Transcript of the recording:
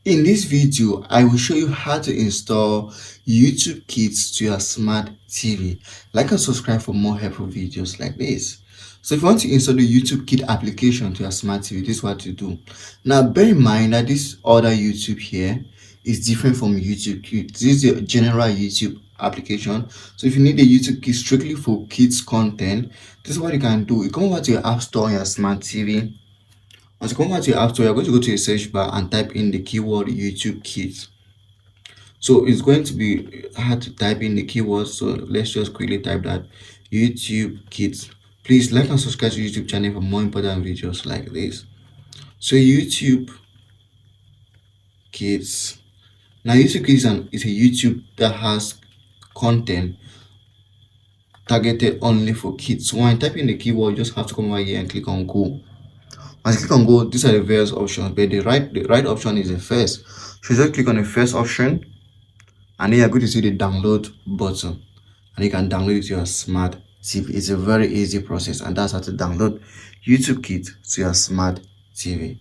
In this video, I will show you how to install YouTube Kids to your smart TV. Like and subscribe for more helpful videos like this. So if you want to install the YouTube Kid application to your smart TV, this is what to do. Now bear in mind that this other YouTube here is different from YouTube Kids. This is the general YouTube application. So if you need a YouTube Kid strictly for kids content, this is what you can do. You come over to your app store on your smart TV. Once you come back to your app store, you're going to go to the search bar and type in the keyword YouTube Kids. So it's going to be hard to type in the keyword, so let's just quickly type that YouTube Kids. Please like and subscribe to YouTube channel for more important videos like this. So YouTube Kids. Now YouTube Kids is a YouTube that has content targeted only for kids. So when I type in the keyword, you just have to come over here and click on go. Once you click on go, these are the various options, but the right option is the first. So just click on the first option, and then you're going to see the download button, and you can download it to your smart TV. It's a very easy process, and that's how to download YouTube Kids to your smart TV.